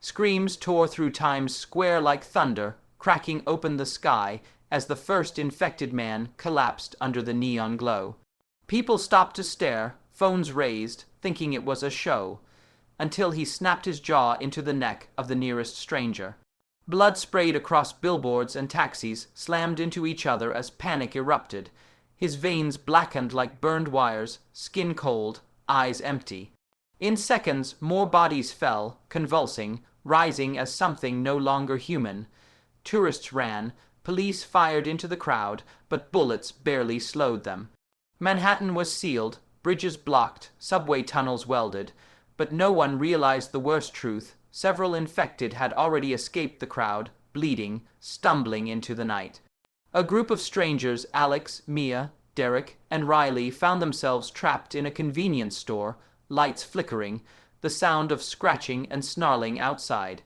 Screams tore through Times Square like thunder, cracking open the sky as the first infected man collapsed under the neon glow. People stopped to stare, phones raised, thinking it was a show, until he snapped his jaw into the neck of the nearest stranger. Blood sprayed across billboards and taxis slammed into each other as panic erupted. His veins blackened like burned wires, skin cold, eyes empty. In seconds, more bodies fell, convulsing, rising as something no longer human. Tourists ran, police fired into the crowd, but bullets barely slowed them. Manhattan was sealed, bridges blocked, subway tunnels welded, but no one realized the worst truth. Several infected had already escaped the crowd, bleeding, stumbling into the night. A group of strangers, Alex, Mia, Derek, and Riley, found themselves trapped in a convenience store, lights flickering, the sound of scratching and snarling outside.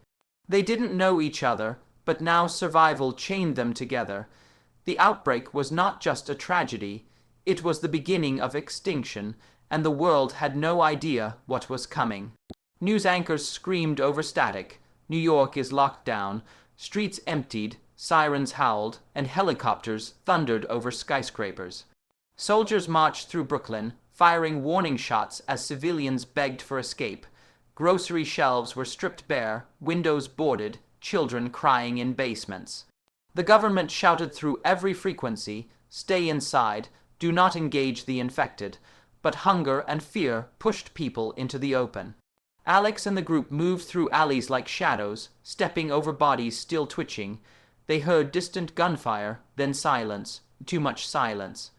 They didn't know each other, but now survival chained them together. The outbreak was not just a tragedy, it was the beginning of extinction, and the world had no idea what was coming. News anchors screamed over static. New York is locked down, streets emptied, sirens howled, and helicopters thundered over skyscrapers. Soldiers marched through Brooklyn, firing warning shots as civilians begged for escape. Grocery shelves were stripped bare, windows boarded, children crying in basements. The government shouted through every frequency, "Stay inside, do not engage the infected," but hunger and fear pushed people into the open. Alex and the group moved through alleys like shadows, stepping over bodies still twitching. They heard distant gunfire, then silence, too much silence.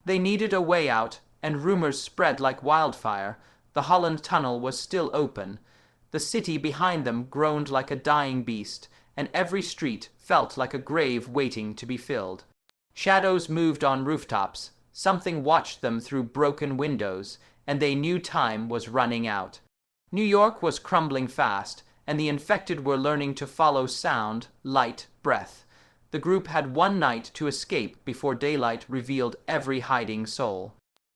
They needed a way out, and rumors spread like wildfire. The Holland Tunnel was still open. The city behind them groaned like a dying beast, and every street felt like a grave waiting to be filled. Shadows moved on rooftops. Something watched them through broken windows, and they knew time was running out. New York was crumbling fast, and the infected were learning to follow sound, light, breath. The group had one night to escape before daylight revealed every hiding soul.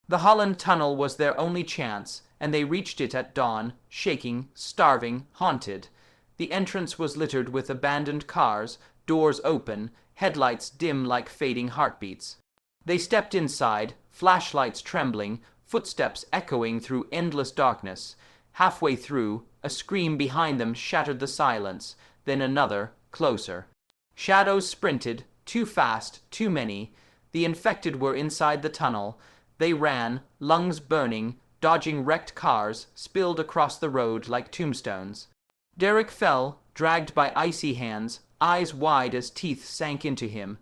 The Holland Tunnel was their only chance, and they reached it at dawn, shaking, starving, haunted. The entrance was littered with abandoned cars, doors open, headlights dim like fading heartbeats. They stepped inside, flashlights trembling, footsteps echoing through endless darkness. Halfway through, a scream behind them shattered the silence, then another, closer. Shadows sprinted, too fast, too many. The infected were inside the tunnel. They ran, lungs burning, dodging wrecked cars, spilled across the road like tombstones. Derek fell, dragged by icy hands, eyes wide as teeth sank into him.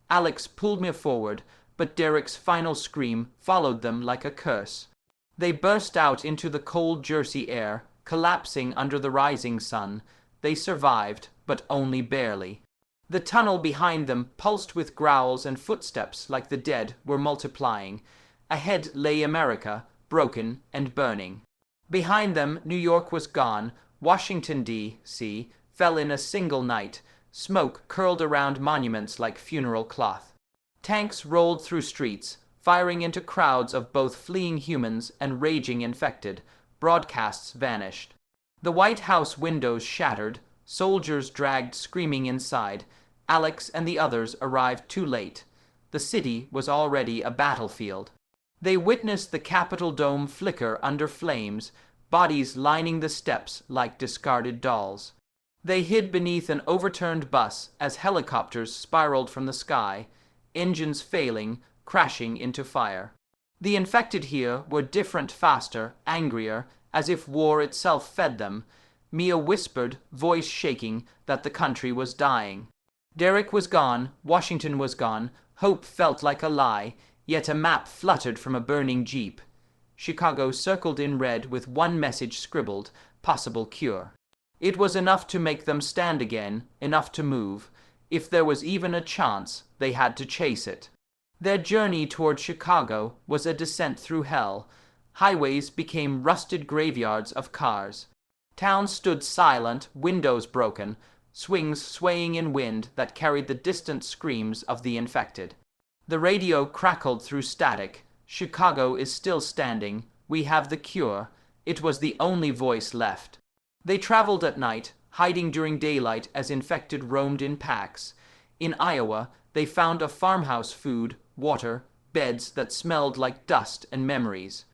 Alex pulled me forward, but Derek's final scream followed them like a curse. They burst out into the cold Jersey air, collapsing under the rising sun. They survived, but only barely. The tunnel behind them pulsed with growls, and footsteps like the dead were multiplying. Ahead lay America, broken and burning. Behind them, New York was gone. Washington, D.C. fell in a single night. Smoke curled around monuments like funeral cloth. Tanks rolled through streets, firing into crowds of both fleeing humans and raging infected. Broadcasts vanished. The White House windows shattered. Soldiers dragged screaming inside. Alex and the others arrived too late. The city was already a battlefield. They witnessed the Capitol dome flicker under flames, bodies lining the steps like discarded dolls. They hid beneath an overturned bus as helicopters spiraled from the sky, engines failing, crashing into fire. The infected here were different, faster, angrier, as if war itself fed them. Mia whispered, voice shaking, that the country was dying. Derek was gone, Washington was gone, hope felt like a lie, yet a map fluttered from a burning jeep. Chicago circled in red with one message scribbled, possible cure. It was enough to make them stand again, enough to move. If there was even a chance, they had to chase it. Their journey toward Chicago was a descent through hell. Highways became rusted graveyards of cars. Towns stood silent, windows broken, swings swaying in wind that carried the distant screams of the infected. The radio crackled through static. Chicago is still standing. We have the cure. It was the only voice left. They traveled at night, hiding during daylight as infected roamed in packs. In Iowa, they found a farmhouse food, water, beds that smelled like dust and memories.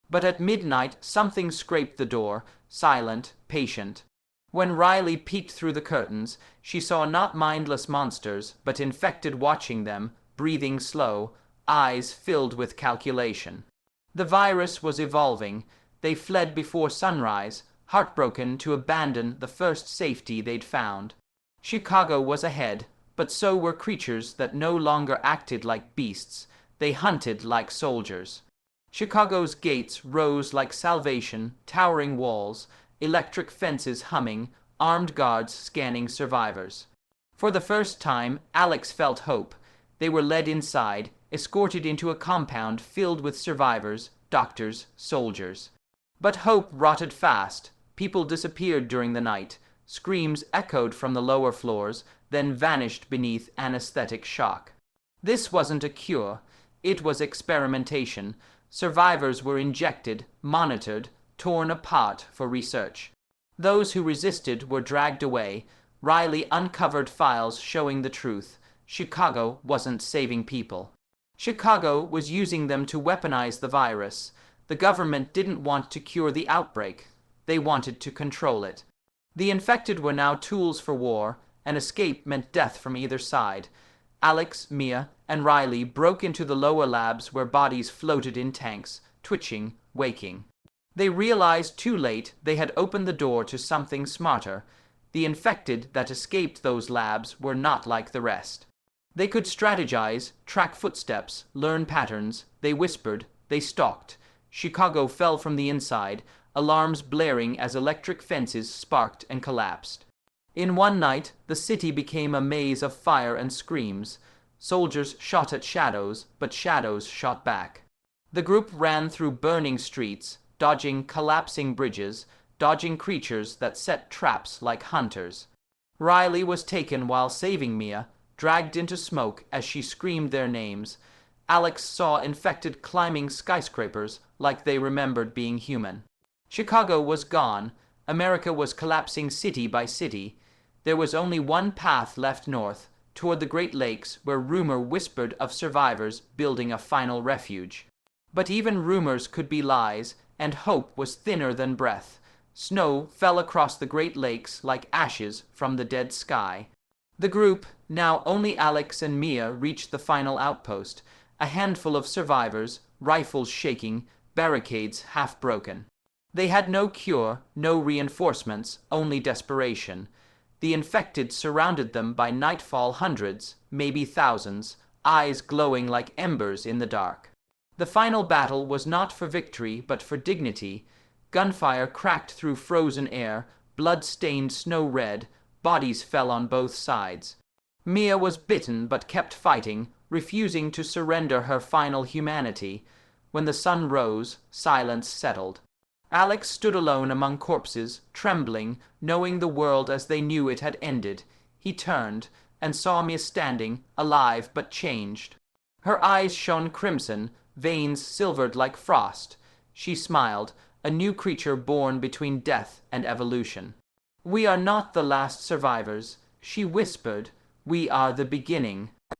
But at midnight, something scraped the door, silent, patient. When Riley peeked through the curtains, she saw not mindless monsters, but infected watching them, breathing slow, eyes filled with calculation. The virus was evolving. They fled before sunrise, heartbroken to abandon the first safety they'd found. Chicago was ahead, but so were creatures that no longer acted like beasts. They hunted like soldiers. Chicago's gates rose like salvation, towering walls, electric fences humming, armed guards scanning survivors. For the first time, Alex felt hope. They were led inside, escorted into a compound filled with survivors, doctors, soldiers. But hope rotted fast. People disappeared during the night. Screams echoed from the lower floors, then vanished beneath anesthetic shock. This wasn't a cure. It was experimentation. Survivors were injected, monitored, torn apart for research. Those who resisted were dragged away. Riley uncovered files showing the truth. Chicago wasn't saving people. Chicago was using them to weaponize the virus. The government didn't want to cure the outbreak. They wanted to control it. The infected were now tools for war. An escape meant death from either side. Alex, Mia, and Riley broke into the lower labs where bodies floated in tanks, twitching, waking. They realized too late they had opened the door to something smarter. The infected that escaped those labs were not like the rest. They could strategize, track footsteps, learn patterns. They whispered, they stalked. Chicago fell from the inside, alarms blaring as electric fences sparked and collapsed. In one night, the city became a maze of fire and screams. Soldiers shot at shadows, but shadows shot back. The group ran through burning streets, dodging collapsing bridges, dodging creatures that set traps like hunters. Riley was taken while saving Mia, dragged into smoke as she screamed their names. Alex saw infected climbing skyscrapers like they remembered being human. Chicago was gone. America was collapsing city by city. There was only one path left north, toward the Great Lakes, where rumor whispered of survivors building a final refuge. But even rumors could be lies, and hope was thinner than breath. Snow fell across the Great Lakes like ashes from the dead sky. The group, now only Alex and Mia, reached the final outpost. A handful of survivors, rifles shaking, barricades half broken. They had no cure, no reinforcements, only desperation. The infected surrounded them by nightfall hundreds, maybe thousands, eyes glowing like embers in the dark. The final battle was not for victory, but for dignity. Gunfire cracked through frozen air, blood stained snow red, bodies fell on both sides. Mia was bitten but kept fighting, refusing to surrender her final humanity. When the sun rose, silence settled. Alex stood alone among corpses, trembling, knowing the world as they knew it had ended. He turned and saw Mia standing, alive but changed. Her eyes shone crimson, veins silvered like frost. She smiled, a new creature born between death and evolution. "We are not the last survivors," she whispered. "We are the beginning."